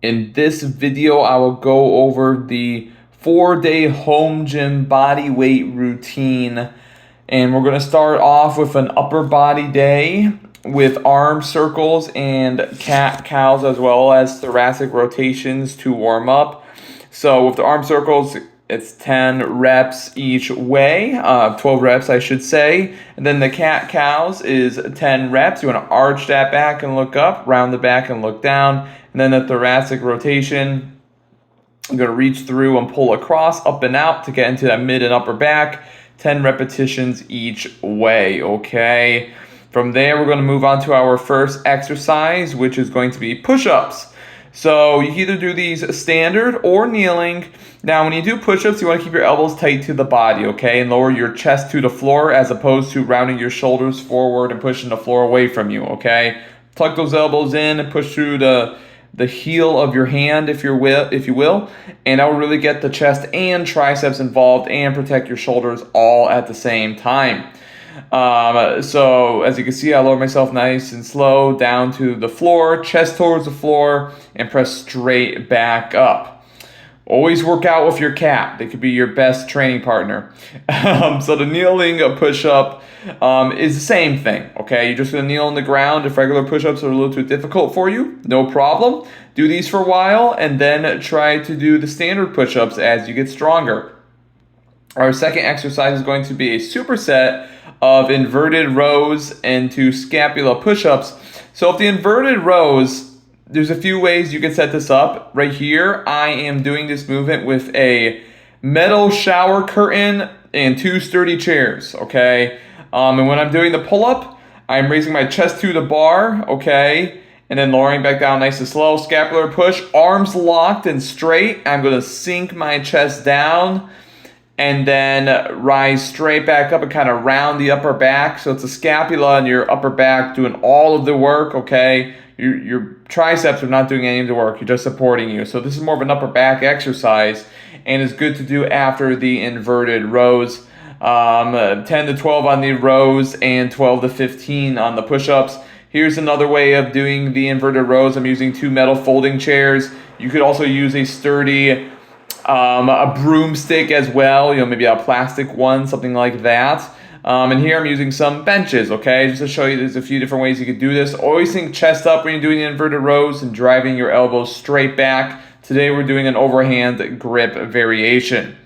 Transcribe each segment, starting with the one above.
In this video, I will go over the 4-day home gym body weight routine. And we're going to start off with an upper body day with arm circles and cat cows as well as thoracic rotations to warm up. So with the arm circles, it's 10 reps each way, 12 reps, I should say. And then the cat cows is 10 reps. You want to arch that back and look up, round the back and look down. And then the thoracic rotation, I'm going to reach through and pull across, up and out to get into that mid and upper back. 10 repetitions each way, okay? From there, we're going to move on to our first exercise, which is going to be push-ups. So you can either do these standard or kneeling. Now, when you do push-ups, you want to keep your elbows tight to the body, okay? And lower your chest to the floor as opposed to rounding your shoulders forward and pushing the floor away from you, okay? Tuck those elbows in and push through the heel of your hand, if you will, and that will really get the chest and triceps involved and protect your shoulders all at the same time. So as you can see, I lower myself nice and slow down to the floor, chest towards the floor, and press straight back up. Always work out with your cat. They could be your best training partner. So the kneeling push-up is the same thing, okay? You're just going to kneel on the ground. If regular push-ups are a little too difficult for you, no problem. Do these for a while, and then try to do the standard push-ups as you get stronger. Our second exercise is going to be a superset of inverted rows into scapula push-ups. So if the inverted rows, there's a few ways you can set this up. Right here, I am doing this movement with a metal shower curtain and 2 sturdy chairs, okay? And when I'm doing the pull-up, I'm raising my chest to the bar, okay? And then lowering back down nice and slow. Scapular push, arms locked and straight. I'm going to sink my chest down and then rise straight back up and kind of round the upper back. So it's the scapula and your upper back doing all of the work, okay? Your triceps are not doing any of the work. You're just supporting you. So this is more of an upper back exercise and is good to do after the inverted rows. 10 to 12 on the rows and 12 to 15 on the push-ups. Here's another way of doing the inverted rows. I'm using 2 metal folding chairs. You could also use a sturdy a broomstick as well, maybe a plastic one, something like that. And here I'm using some benches, okay, just to show you there's a few different ways you could do this. Always think chest up when you're doing the inverted rows and driving your elbows straight back. Today we're doing an overhand grip variation.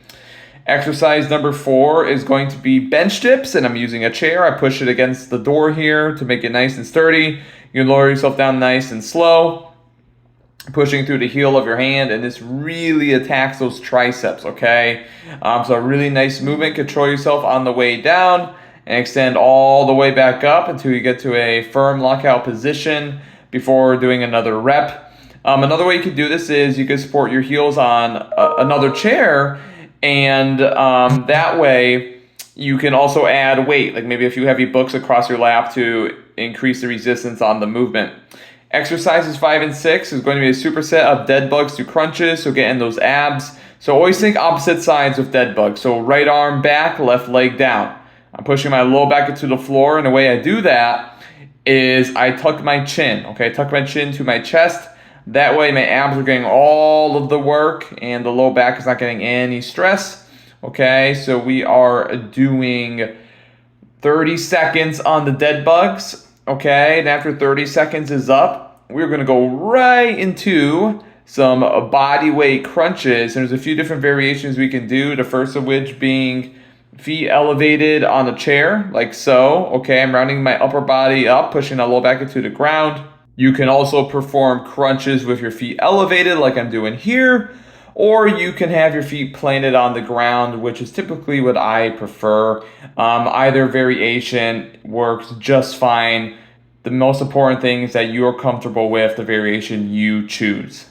Exercise number 4 is going to be bench dips, and I'm using a chair. I push it against the door here to make it nice and sturdy. You can lower yourself down nice and slow, pushing through the heel of your hand, and this really attacks those triceps, okay? So a really nice movement. Control yourself on the way down and extend all the way back up until you get to a firm lockout position before doing another rep. Another way you could do this is you could support your heels on another chair, and that way you can also add weight, like maybe a few heavy books across your lap to increase the resistance on the movement. Exercises 5 and 6 is going to be a superset of dead bugs to crunches, so get in those abs. So always think opposite sides with dead bugs. So right arm back, left leg down. I'm pushing my low back into the floor, and the way I do that is I tuck my chin, okay? Tuck my chin to my chest. That way my abs are getting all of the work, and the low back is not getting any stress, okay? So we are doing 30 seconds on the dead bugs. Okay, and after 30 seconds is up, we're going to go right into some body weight crunches. And there's a few different variations we can do, the first of which being feet elevated on a chair, like so. Okay, I'm rounding my upper body up, pushing the low back into the ground. You can also perform crunches with your feet elevated, like I'm doing here. Or you can have your feet planted on the ground, which is typically what I prefer. Either variation works just fine. The most important thing is that you're comfortable with the variation you choose.